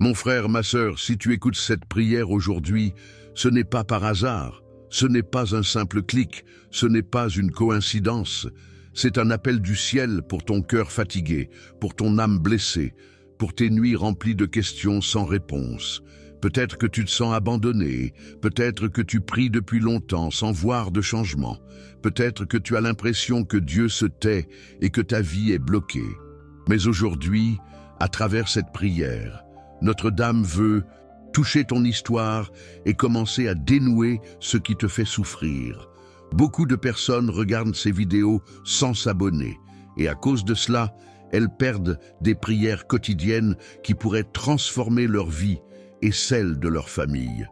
Mon frère, ma sœur, si tu écoutes cette prière aujourd'hui, ce n'est pas par hasard, ce n'est pas un simple clic, ce n'est pas une coïncidence. C'est un appel du ciel pour ton cœur fatigué, pour ton âme blessée, pour tes nuits remplies de questions sans réponse. Peut-être que tu te sens abandonné, peut-être que tu pries depuis longtemps sans voir de changement, peut-être que tu as l'impression que Dieu se tait et que ta vie est bloquée. Mais aujourd'hui, à travers cette prière, Notre-Dame veut toucher ton histoire et commencer à dénouer ce qui te fait souffrir. Beaucoup de personnes regardent ces vidéos sans s'abonner et à cause de cela, elles perdent des prières quotidiennes qui pourraient transformer leur vie et celle de leur famille.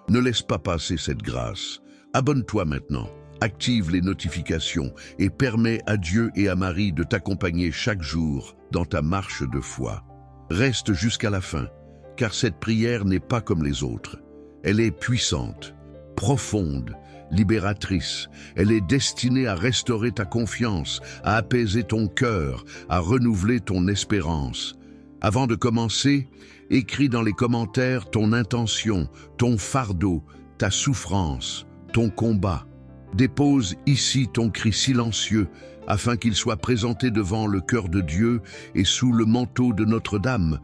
Ne laisse pas passer cette grâce. Abonne-toi maintenant, active les notifications et permets à Dieu et à Marie de t'accompagner chaque jour dans ta marche de foi. Reste jusqu'à la fin, car cette prière n'est pas comme les autres. Elle est puissante, profonde, libératrice. Elle est destinée à restaurer ta confiance, à apaiser ton cœur, à renouveler ton espérance. Avant de commencer, écris dans les commentaires ton intention, ton fardeau, ta souffrance, ton combat. Dépose ici ton cri silencieux afin qu'il soit présenté devant le cœur de Dieu et sous le manteau de Notre-Dame.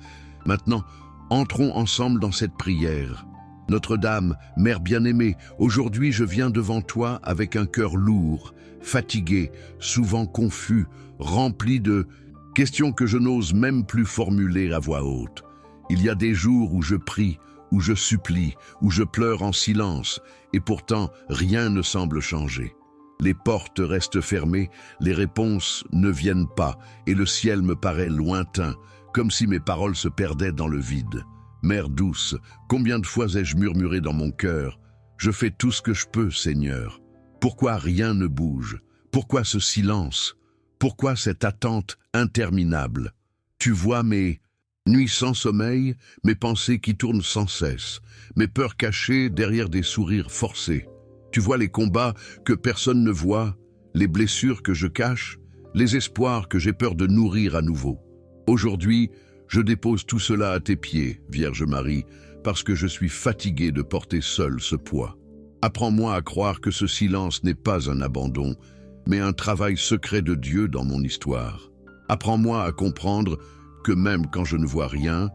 Maintenant, entrons ensemble dans cette prière. Notre-Dame, Mère bien-aimée, aujourd'hui je viens devant toi avec un cœur lourd, fatigué, souvent confus, rempli de questions que je n'ose même plus formuler à voix haute. Il y a des jours où je prie, où je supplie, où je pleure en silence, et pourtant rien ne semble changer. Les portes restent fermées, les réponses ne viennent pas, et le ciel me paraît lointain, comme si mes paroles se perdaient dans le vide. Mère douce, combien de fois ai-je murmuré dans mon cœur « Je fais tout ce que je peux, Seigneur ». Pourquoi rien ne bouge? Pourquoi ce silence? Pourquoi cette attente interminable? Tu vois mes nuits sans sommeil, mes pensées qui tournent sans cesse, mes peurs cachées derrière des sourires forcés. Tu vois les combats que personne ne voit, les blessures que je cache, les espoirs que j'ai peur de nourrir à nouveau. Aujourd'hui, je dépose tout cela à tes pieds, Vierge Marie, parce que je suis fatigué de porter seul ce poids. Apprends-moi à croire que ce silence n'est pas un abandon, mais un travail secret de Dieu dans mon histoire. Apprends-moi à comprendre que même quand je ne vois rien,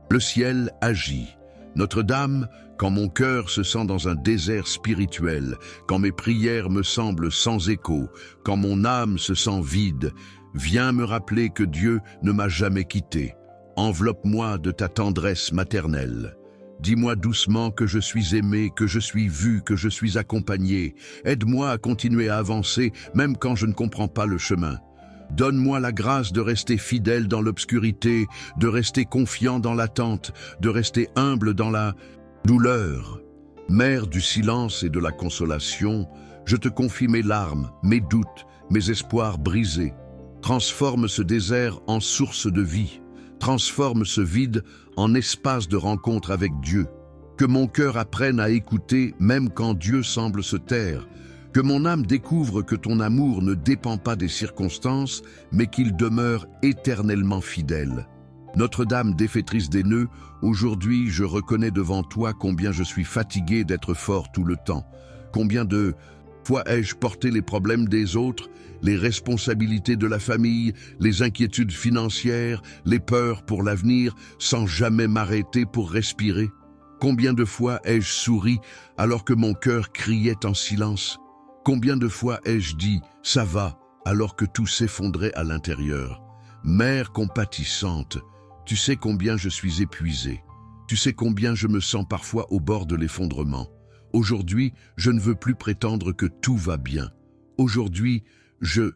le ciel agit. Notre-Dame, quand mon cœur se sent dans un désert spirituel, quand mes prières me semblent sans écho, quand mon âme se sent vide, viens me rappeler que Dieu ne m'a jamais quitté. Enveloppe-moi de ta tendresse maternelle. Dis-moi doucement que je suis aimé, que je suis vu, que je suis accompagné. Aide-moi à continuer à avancer, même quand je ne comprends pas le chemin. Donne-moi la grâce de rester fidèle dans l'obscurité, de rester confiant dans l'attente, de rester humble dans la douleur. Mère du silence et de la consolation, je te confie mes larmes, mes doutes, mes espoirs brisés. Transforme ce désert en source de vie. Transforme ce vide en espace de rencontre avec Dieu. Que mon cœur apprenne à écouter même quand Dieu semble se taire. Que mon âme découvre que ton amour ne dépend pas des circonstances, mais qu'il demeure éternellement fidèle. Notre-Dame défaitrice des nœuds, aujourd'hui je reconnais devant toi combien je suis fatigué d'être fort tout le temps. Combien de fois ai-je porté les problèmes des autres, les responsabilités de la famille, les inquiétudes financières, les peurs pour l'avenir, sans jamais m'arrêter pour respirer? Combien de fois ai-je souri alors que mon cœur criait en silence? Combien de fois ai-je dit « ça va » alors que tout s'effondrait à l'intérieur? Mère compatissante, tu sais combien je suis épuisé. Tu sais combien je me sens parfois au bord de l'effondrement. Aujourd'hui, je ne veux plus prétendre que tout va bien. Aujourd'hui, je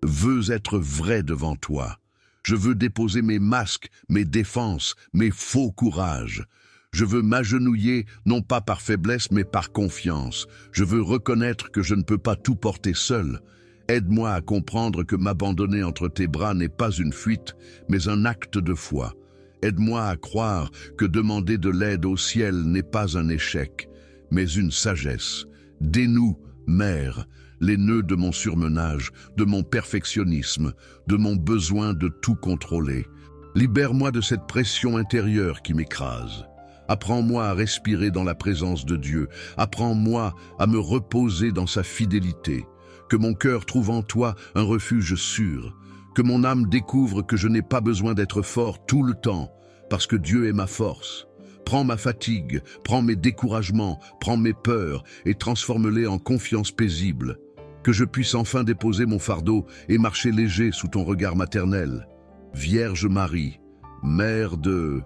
veux être vrai devant toi. Je veux déposer mes masques, mes défenses, mes faux courages. Je veux m'agenouiller, non pas par faiblesse, mais par confiance. Je veux reconnaître que je ne peux pas tout porter seul. Aide-moi à comprendre que m'abandonner entre tes bras n'est pas une fuite, mais un acte de foi. Aide-moi à croire que demander de l'aide au ciel n'est pas un échec, mais une sagesse. Dénoue, Mère, les nœuds de mon surmenage, de mon perfectionnisme, de mon besoin de tout contrôler. Libère-moi de cette pression intérieure qui m'écrase. Apprends-moi à respirer dans la présence de Dieu. Apprends-moi à me reposer dans sa fidélité. Que mon cœur trouve en toi un refuge sûr. Que mon âme découvre que je n'ai pas besoin d'être fort tout le temps, parce que Dieu est ma force. Prends ma fatigue, prends mes découragements, prends mes peurs et transforme-les en confiance paisible. Que je puisse enfin déposer mon fardeau et marcher léger sous ton regard maternel. Vierge Marie, Mère de...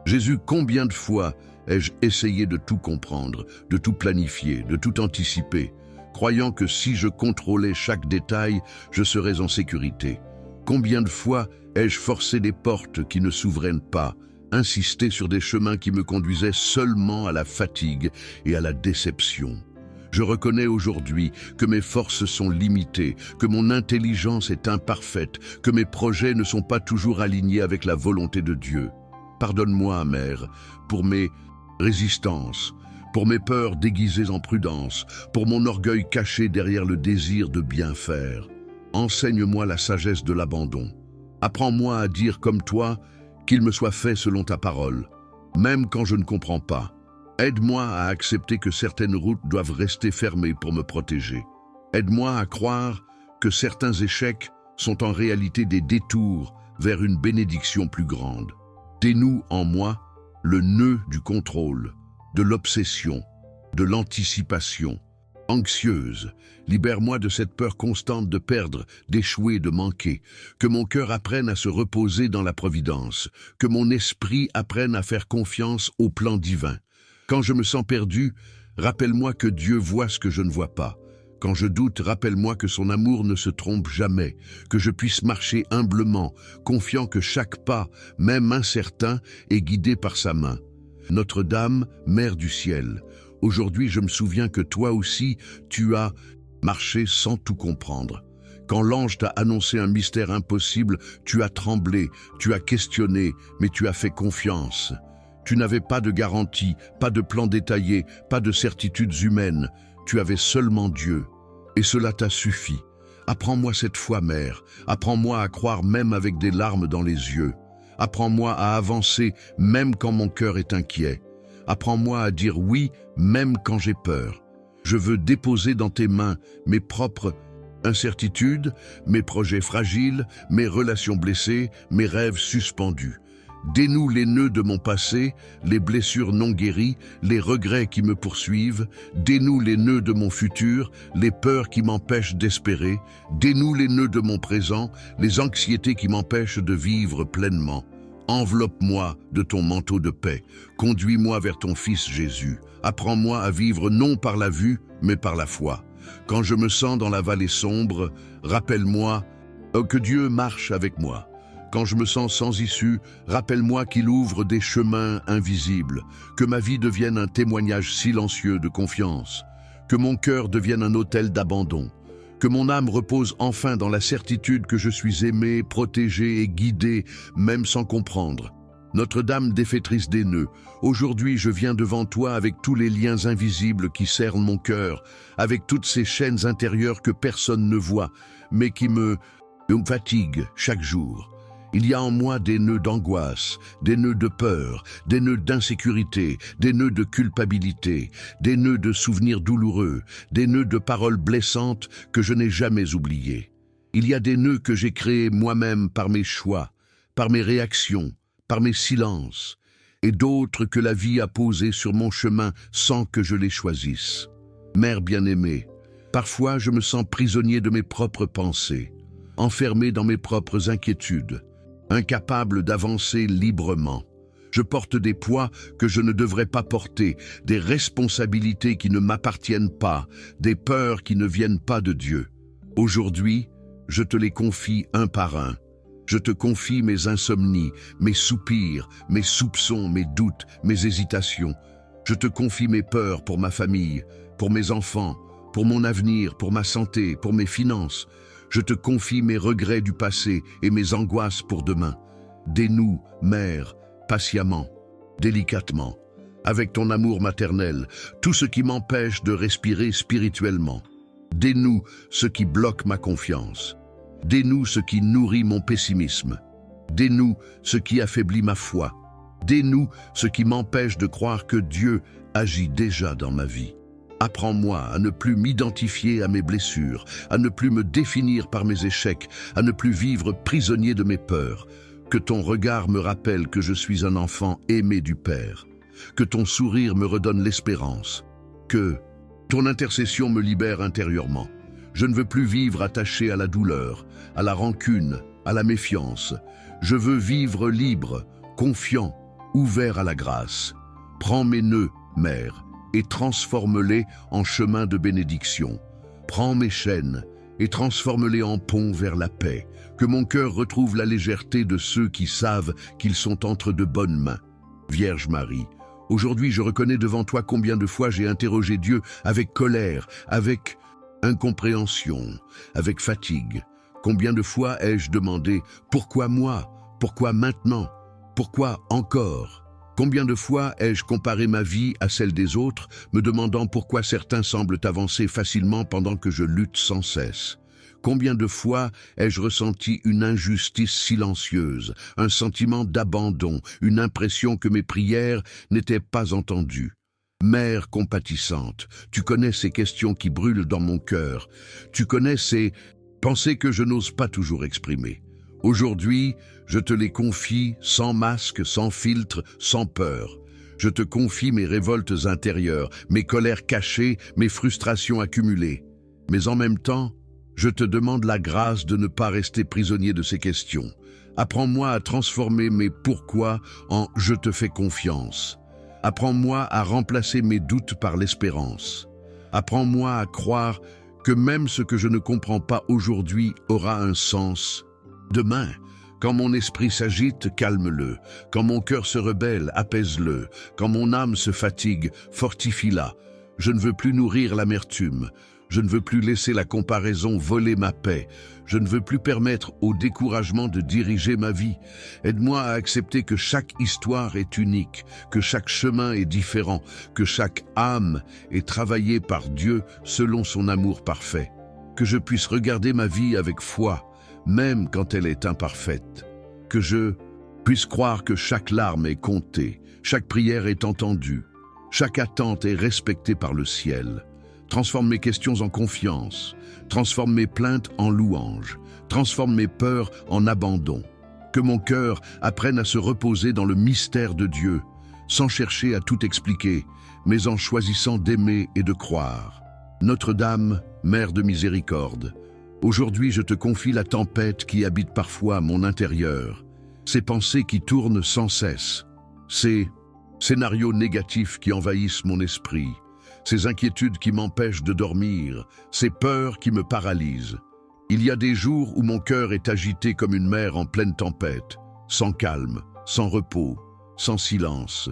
Jésus, combien de fois ai-je essayé de tout comprendre, de tout planifier, de tout anticiper, croyant que si je contrôlais chaque détail, je serais en sécurité. Combien de fois ai-je forcé des portes qui ne s'ouvraient pas, insisté sur des chemins qui me conduisaient seulement à la fatigue et à la déception. Je reconnais aujourd'hui que mes forces sont limitées, que mon intelligence est imparfaite, que mes projets ne sont pas toujours alignés avec la volonté de Dieu. Pardonne-moi, Mère, pour mes résistances, pour mes peurs déguisées en prudence, pour mon orgueil caché derrière le désir de bien faire. Enseigne-moi la sagesse de l'abandon. Apprends-moi à dire comme toi qu'il me soit fait selon ta parole, même quand je ne comprends pas. Aide-moi à accepter que certaines routes doivent rester fermées pour me protéger. Aide-moi à croire que certains échecs sont en réalité des détours vers une bénédiction plus grande. Dénoue en moi le nœud du contrôle, de l'obsession, de l'anticipation. Anxieuse, libère-moi de cette peur constante de perdre, d'échouer, de manquer. Que mon cœur apprenne à se reposer dans la providence, que mon esprit apprenne à faire confiance au plan divin. Quand je me sens perdu, rappelle-moi que Dieu voit ce que je ne vois pas. Quand je doute, rappelle-moi que son amour ne se trompe jamais, que je puisse marcher humblement, confiant que chaque pas, même incertain, est guidé par sa main. Notre-Dame, Mère du ciel, aujourd'hui je me souviens que toi aussi, tu as marché sans tout comprendre. Quand l'ange t'a annoncé un mystère impossible, tu as tremblé, tu as questionné, mais tu as fait confiance. Tu n'avais pas de garantie, pas de plan détaillé, pas de certitudes humaines. Tu avais seulement Dieu. Et cela t'a suffi. Apprends-moi cette foi, Mère. Apprends-moi à croire même avec des larmes dans les yeux. Apprends-moi à avancer même quand mon cœur est inquiet. Apprends-moi à dire oui même quand j'ai peur. Je veux déposer dans tes mains mes propres incertitudes, mes projets fragiles, mes relations blessées, mes rêves suspendus. Dénoue les nœuds de mon passé, les blessures non guéries, les regrets qui me poursuivent. Dénoue les nœuds de mon futur, les peurs qui m'empêchent d'espérer. Dénoue les nœuds de mon présent, les anxiétés qui m'empêchent de vivre pleinement. Enveloppe-moi de ton manteau de paix. Conduis-moi vers ton Fils Jésus. Apprends-moi à vivre non par la vue, mais par la foi. Quand je me sens dans la vallée sombre, rappelle-moi que Dieu marche avec moi. Quand je me sens sans issue, rappelle-moi qu'il ouvre des chemins invisibles, que ma vie devienne un témoignage silencieux de confiance, que mon cœur devienne un autel d'abandon, que mon âme repose enfin dans la certitude que je suis aimé, protégé et guidé, même sans comprendre. Notre-Dame défaitrice des nœuds, aujourd'hui je viens devant toi avec tous les liens invisibles qui cernent mon cœur, avec toutes ces chaînes intérieures que personne ne voit, mais qui me fatiguent chaque jour. Il y a en moi des nœuds d'angoisse, des nœuds de peur, des nœuds d'insécurité, des nœuds de culpabilité, des nœuds de souvenirs douloureux, des nœuds de paroles blessantes que je n'ai jamais oubliés. Il y a des nœuds que j'ai créés moi-même par mes choix, par mes réactions, par mes silences, et d'autres que la vie a posés sur mon chemin sans que je les choisisse. Mère bien-aimée, parfois je me sens prisonnier de mes propres pensées, enfermé dans mes propres inquiétudes, incapable d'avancer librement. Je porte des poids que je ne devrais pas porter, des responsabilités qui ne m'appartiennent pas, des peurs qui ne viennent pas de Dieu. Aujourd'hui, je te les confie un par un. Je te confie mes insomnies, mes soupirs, mes soupçons, mes doutes, mes hésitations. Je te confie mes peurs pour ma famille, pour mes enfants, pour mon avenir, pour ma santé, pour mes finances. Je te confie mes regrets du passé et mes angoisses pour demain. Dénoue, Mère, patiemment, délicatement, avec ton amour maternel, tout ce qui m'empêche de respirer spirituellement. Dénoue ce qui bloque ma confiance. Dénoue ce qui nourrit mon pessimisme. Dénoue ce qui affaiblit ma foi. Dénoue ce qui m'empêche de croire que Dieu agit déjà dans ma vie. Apprends-moi à ne plus m'identifier à mes blessures, à ne plus me définir par mes échecs, à ne plus vivre prisonnier de mes peurs. Que ton regard me rappelle que je suis un enfant aimé du Père. Que ton sourire me redonne l'espérance. Que ton intercession me libère intérieurement. Je ne veux plus vivre attaché à la douleur, à la rancune, à la méfiance. Je veux vivre libre, confiant, ouvert à la grâce. Prends mes nœuds, Mère, et transforme-les en chemin de bénédiction. Prends mes chaînes et transforme-les en ponts vers la paix. Que mon cœur retrouve la légèreté de ceux qui savent qu'ils sont entre de bonnes mains. Vierge Marie, aujourd'hui je reconnais devant toi combien de fois j'ai interrogé Dieu avec colère, avec incompréhension, avec fatigue. Combien de fois ai-je demandé « Pourquoi moi ? Pourquoi maintenant ? Pourquoi encore ?» Combien de fois ai-je comparé ma vie à celle des autres, me demandant pourquoi certains semblent avancer facilement pendant que je lutte sans cesse? Combien de fois ai-je ressenti une injustice silencieuse, un sentiment d'abandon, une impression que mes prières n'étaient pas entendues? Mère compatissante, tu connais ces questions qui brûlent dans mon cœur. Tu connais ces pensées que je n'ose pas toujours exprimer. Aujourd'hui, je te les confie sans masque, sans filtre, sans peur. Je te confie mes révoltes intérieures, mes colères cachées, mes frustrations accumulées. Mais en même temps, je te demande la grâce de ne pas rester prisonnier de ces questions. Apprends-moi à transformer mes pourquoi en « je te fais confiance ». Apprends-moi à remplacer mes doutes par l'espérance. Apprends-moi à croire que même ce que je ne comprends pas aujourd'hui aura un sens demain. Quand mon esprit s'agite, calme-le. Quand mon cœur se rebelle, apaise-le. Quand mon âme se fatigue, fortifie-la. Je ne veux plus nourrir l'amertume. Je ne veux plus laisser la comparaison voler ma paix. Je ne veux plus permettre au découragement de diriger ma vie. Aide-moi à accepter que chaque histoire est unique, que chaque chemin est différent, que chaque âme est travaillée par Dieu selon son amour parfait. Que je puisse regarder ma vie avec foi, même quand elle est imparfaite. Que je puisse croire que chaque larme est comptée, chaque prière est entendue, chaque attente est respectée par le ciel. Transforme mes questions en confiance, transforme mes plaintes en louanges, transforme mes peurs en abandon. Que mon cœur apprenne à se reposer dans le mystère de Dieu, sans chercher à tout expliquer, mais en choisissant d'aimer et de croire. Notre-Dame, Mère de miséricorde, aujourd'hui je te confie la tempête qui habite parfois mon intérieur, ces pensées qui tournent sans cesse, ces scénarios négatifs qui envahissent mon esprit, ces inquiétudes qui m'empêchent de dormir, ces peurs qui me paralysent. Il y a des jours où mon cœur est agité comme une mer en pleine tempête, sans calme, sans repos, sans silence.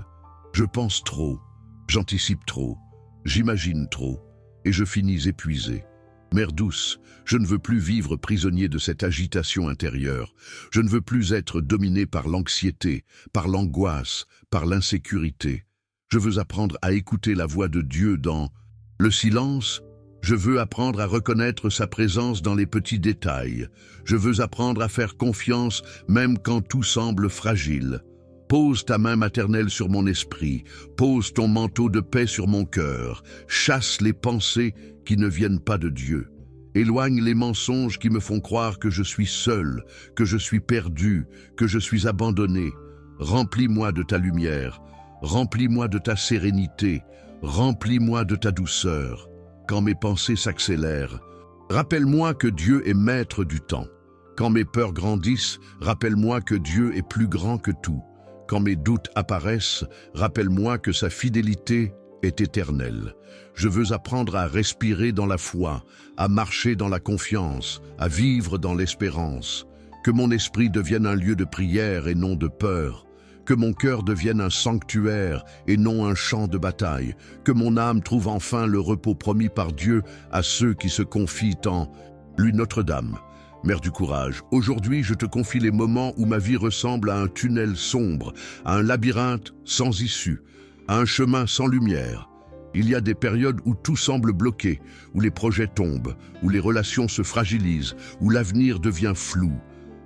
Je pense trop, j'anticipe trop, j'imagine trop, et je finis épuisé. Mère douce, je ne veux plus vivre prisonnier de cette agitation intérieure. Je ne veux plus être dominé par l'anxiété, par l'angoisse, par l'insécurité. Je veux apprendre à écouter la voix de Dieu dans le silence. Je veux apprendre à reconnaître sa présence dans les petits détails. Je veux apprendre à faire confiance même quand tout semble fragile. Pose ta main maternelle sur mon esprit. Pose ton manteau de paix sur mon cœur. Chasse les pensées qui ne viennent pas de Dieu. Éloigne les mensonges qui me font croire que je suis seul, que je suis perdu, que je suis abandonné. Remplis-moi de ta lumière. Remplis-moi de ta sérénité, remplis-moi de ta douceur. Quand mes pensées s'accélèrent, rappelle-moi que Dieu est maître du temps. Quand mes peurs grandissent, rappelle-moi que Dieu est plus grand que tout. Quand mes doutes apparaissent, rappelle-moi que sa fidélité est éternelle. Je veux apprendre à respirer dans la foi, à marcher dans la confiance, à vivre dans l'espérance. Que mon esprit devienne un lieu de prière et non de peur. Que mon cœur devienne un sanctuaire et non un champ de bataille. Que mon âme trouve enfin le repos promis par Dieu à ceux qui se confient en lui. Notre-Dame, Mère du courage, aujourd'hui je te confie les moments où ma vie ressemble à un tunnel sombre, à un labyrinthe sans issue, à un chemin sans lumière. Il y a des périodes où tout semble bloqué, où les projets tombent, où les relations se fragilisent, où l'avenir devient flou.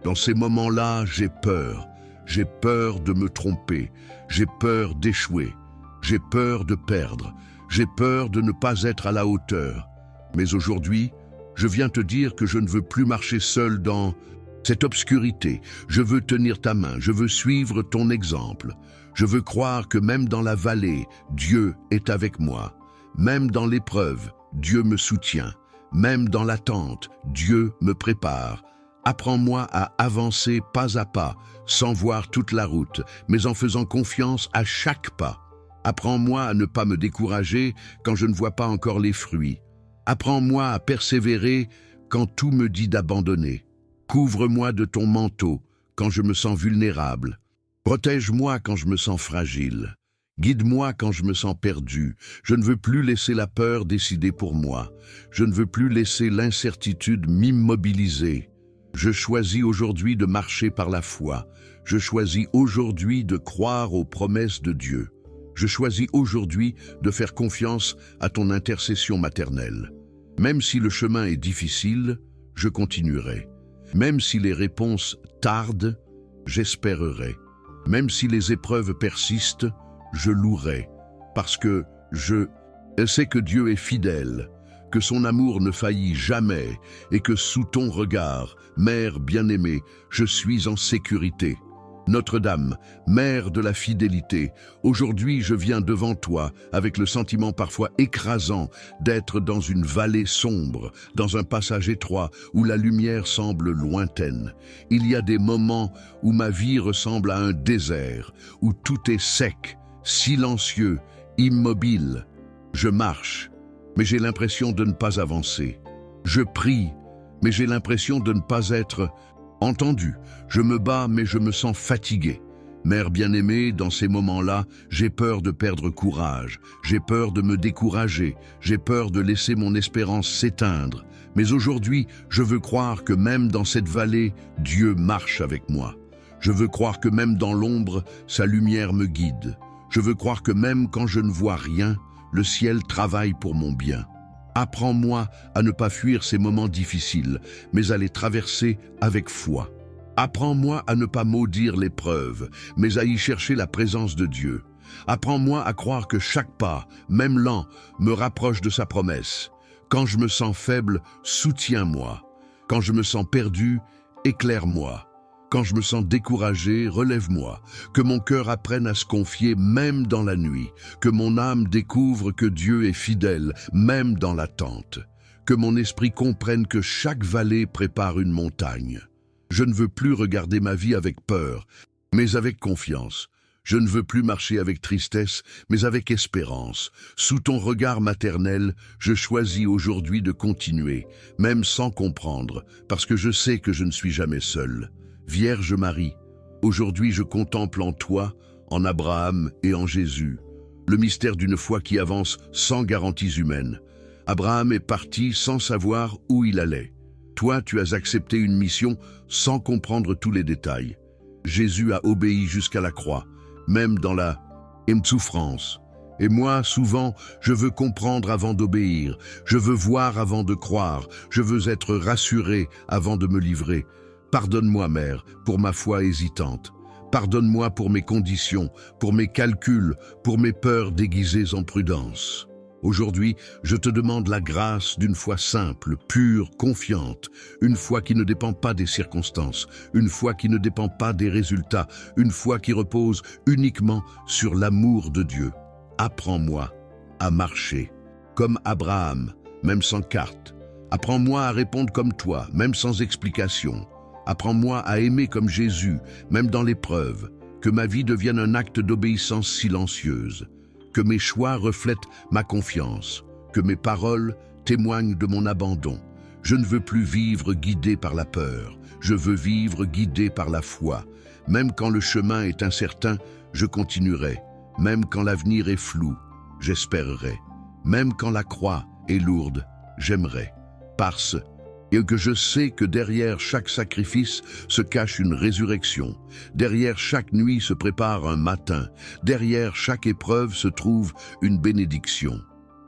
Dans ces moments-là, j'ai peur. J'ai peur de me tromper. J'ai peur d'échouer. J'ai peur de perdre. J'ai peur de ne pas être à la hauteur. Mais aujourd'hui, je viens te dire que je ne veux plus marcher seul dans cette obscurité. Je veux tenir ta main. Je veux suivre ton exemple. Je veux croire que même dans la vallée, Dieu est avec moi. Même dans l'épreuve, Dieu me soutient. Même dans l'attente, Dieu me prépare. Apprends-moi à avancer pas à pas, sans voir toute la route, mais en faisant confiance à chaque pas. Apprends-moi à ne pas me décourager quand je ne vois pas encore les fruits. Apprends-moi à persévérer quand tout me dit d'abandonner. Couvre-moi de ton manteau quand je me sens vulnérable. Protège-moi quand je me sens fragile. Guide-moi quand je me sens perdu. Je ne veux plus laisser la peur décider pour moi. Je ne veux plus laisser l'incertitude m'immobiliser. Je choisis aujourd'hui de marcher par la foi. Je choisis aujourd'hui de croire aux promesses de Dieu. Je choisis aujourd'hui de faire confiance à ton intercession maternelle. Même si le chemin est difficile, je continuerai. Même si les réponses tardent, j'espérerai. Même si les épreuves persistent, je louerai. Parce que je sais que Dieu est fidèle, que son amour ne faillit jamais et que sous ton regard, Mère bien-aimée, je suis en sécurité. Notre-Dame, Mère de la fidélité, aujourd'hui je viens devant toi avec le sentiment parfois écrasant d'être dans une vallée sombre, dans un passage étroit où la lumière semble lointaine. Il y a des moments où ma vie ressemble à un désert, où tout est sec, silencieux, immobile. Je marche, mais j'ai l'impression de ne pas avancer. Je prie, mais j'ai l'impression de ne pas être entendu. Je me bats, mais je me sens fatigué. Mère bien-aimée, dans ces moments-là, j'ai peur de perdre courage, j'ai peur de me décourager, j'ai peur de laisser mon espérance s'éteindre. Mais aujourd'hui, je veux croire que même dans cette vallée, Dieu marche avec moi. Je veux croire que même dans l'ombre, sa lumière me guide. Je veux croire que même quand je ne vois rien, le ciel travaille pour mon bien. Apprends-moi à ne pas fuir ces moments difficiles, mais à les traverser avec foi. Apprends-moi à ne pas maudire l'épreuve, mais à y chercher la présence de Dieu. Apprends-moi à croire que chaque pas, même lent, me rapproche de sa promesse. Quand je me sens faible, soutiens-moi. Quand je me sens perdu, éclaire-moi. Quand je me sens découragé, relève-moi. Que mon cœur apprenne à se confier même dans la nuit. Que mon âme découvre que Dieu est fidèle, même dans l'attente. Que mon esprit comprenne que chaque vallée prépare une montagne. Je ne veux plus regarder ma vie avec peur, mais avec confiance. Je ne veux plus marcher avec tristesse, mais avec espérance. Sous ton regard maternel, je choisis aujourd'hui de continuer, même sans comprendre, parce que je sais que je ne suis jamais seul. Vierge Marie, aujourd'hui je contemple en toi, en Abraham et en Jésus, le mystère d'une foi qui avance sans garanties humaines. Abraham est parti sans savoir où il allait. Toi, tu as accepté une mission sans comprendre tous les détails. Jésus a obéi jusqu'à la croix, même dans la souffrance. Et moi, souvent, je veux comprendre avant d'obéir. Je veux voir avant de croire. Je veux être rassuré avant de me livrer. Pardonne-moi, Mère, pour ma foi hésitante. Pardonne-moi pour mes conditions, pour mes calculs, pour mes peurs déguisées en prudence. Aujourd'hui, je te demande la grâce d'une foi simple, pure, confiante, une foi qui ne dépend pas des circonstances, une foi qui ne dépend pas des résultats, une foi qui repose uniquement sur l'amour de Dieu. Apprends-moi à marcher comme Abraham, même sans carte. Apprends-moi à répondre comme toi, même sans explication. Apprends-moi à aimer comme Jésus, même dans l'épreuve. Que ma vie devienne un acte d'obéissance silencieuse. Que mes choix reflètent ma confiance. Que mes paroles témoignent de mon abandon. Je ne veux plus vivre guidé par la peur. Je veux vivre guidé par la foi. Même quand le chemin est incertain, je continuerai. Même quand l'avenir est flou, j'espérerai. Même quand la croix est lourde, j'aimerai. Parce que je sais que derrière chaque sacrifice se cache une résurrection. Derrière chaque nuit se prépare un matin. Derrière chaque épreuve se trouve une bénédiction.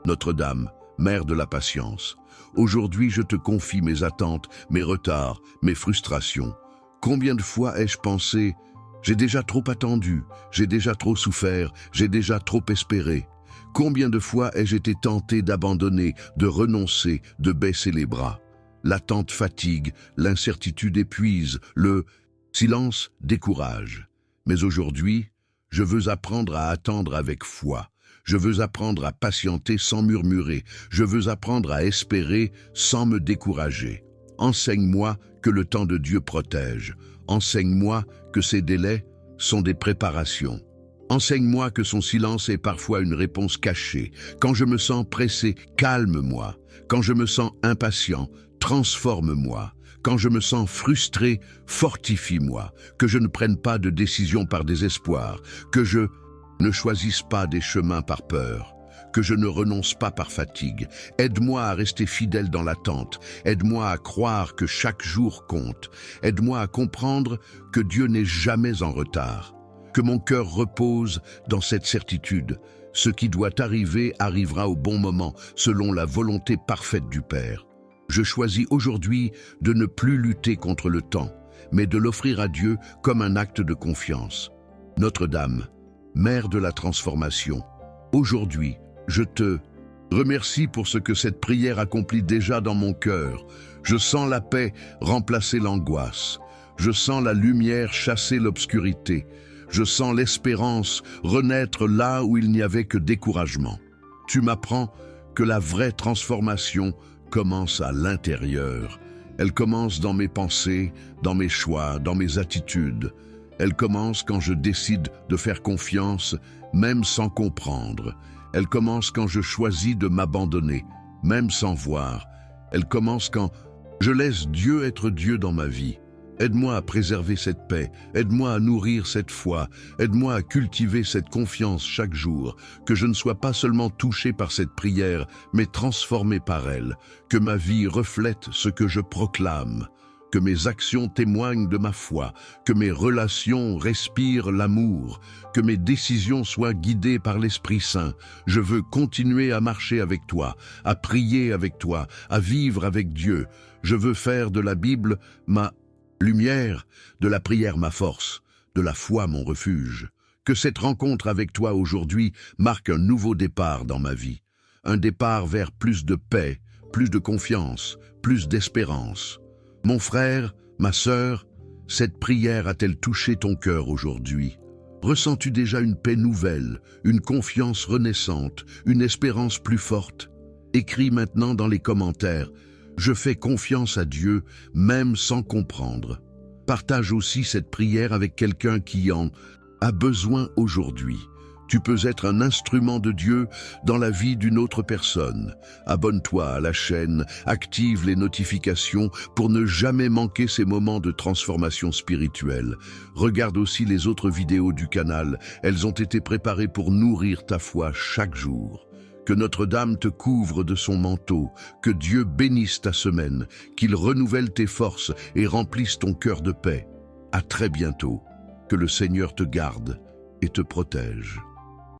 Notre-Dame, Mère de la patience, aujourd'hui je te confie mes attentes, mes retards, mes frustrations. Combien de fois ai-je pensé, j'ai déjà trop attendu, j'ai déjà trop souffert, j'ai déjà trop espéré. Combien de fois ai-je été tenté d'abandonner, de renoncer, de baisser les bras. L'attente fatigue, l'incertitude épuise, le silence décourage. Mais aujourd'hui, je veux apprendre à attendre avec foi. Je veux apprendre à patienter sans murmurer. Je veux apprendre à espérer sans me décourager. Enseigne-moi que le temps de Dieu protège. Enseigne-moi que ses délais sont des préparations. Enseigne-moi que son silence est parfois une réponse cachée. Quand je me sens pressé, calme-moi. Quand je me sens impatient, transforme-moi. Quand je me sens frustré, fortifie-moi. Que je ne prenne pas de décision par désespoir. Que je ne choisisse pas des chemins par peur. Que je ne renonce pas par fatigue. Aide-moi à rester fidèle dans l'attente. Aide-moi à croire que chaque jour compte. Aide-moi à comprendre que Dieu n'est jamais en retard. Que mon cœur repose dans cette certitude. Ce qui doit arriver arrivera au bon moment, selon la volonté parfaite du Père. Je choisis aujourd'hui de ne plus lutter contre le temps, mais de l'offrir à Dieu comme un acte de confiance. Notre-Dame, Mère de la transformation, aujourd'hui, je te remercie pour ce que cette prière accomplit déjà dans mon cœur. Je sens la paix remplacer l'angoisse. Je sens la lumière chasser l'obscurité. Je sens l'espérance renaître là où il n'y avait que découragement. Tu m'apprends que la vraie transformation commence à l'intérieur. Elle commence dans mes pensées, dans mes choix, dans mes attitudes. Elle commence quand je décide de faire confiance, même sans comprendre. Elle commence quand je choisis de m'abandonner, même sans voir. Elle commence quand je laisse Dieu être Dieu dans ma vie. Aide-moi à préserver cette paix, aide-moi à nourrir cette foi, aide-moi à cultiver cette confiance chaque jour, que je ne sois pas seulement touché par cette prière, mais transformé par elle, que ma vie reflète ce que je proclame, que mes actions témoignent de ma foi, que mes relations respirent l'amour, que mes décisions soient guidées par l'Esprit Saint. Je veux continuer à marcher avec toi, à prier avec toi, à vivre avec Dieu. Je veux faire de la Bible ma lumière, de la prière ma force, de la foi mon refuge. Que cette rencontre avec toi aujourd'hui marque un nouveau départ dans ma vie. Un départ vers plus de paix, plus de confiance, plus d'espérance. Mon frère, ma sœur, cette prière a-t-elle touché ton cœur aujourd'hui? Ressens-tu déjà une paix nouvelle, une confiance renaissante, une espérance plus forte? Écris maintenant dans les commentaires. Je fais confiance à Dieu, même sans comprendre. Partage aussi cette prière avec quelqu'un qui en a besoin aujourd'hui. Tu peux être un instrument de Dieu dans la vie d'une autre personne. Abonne-toi à la chaîne, active les notifications pour ne jamais manquer ces moments de transformation spirituelle. Regarde aussi les autres vidéos du canal. Elles ont été préparées pour nourrir ta foi chaque jour. Que Notre-Dame te couvre de son manteau, que Dieu bénisse ta semaine, qu'il renouvelle tes forces et remplisse ton cœur de paix. À très bientôt, que le Seigneur te garde et te protège.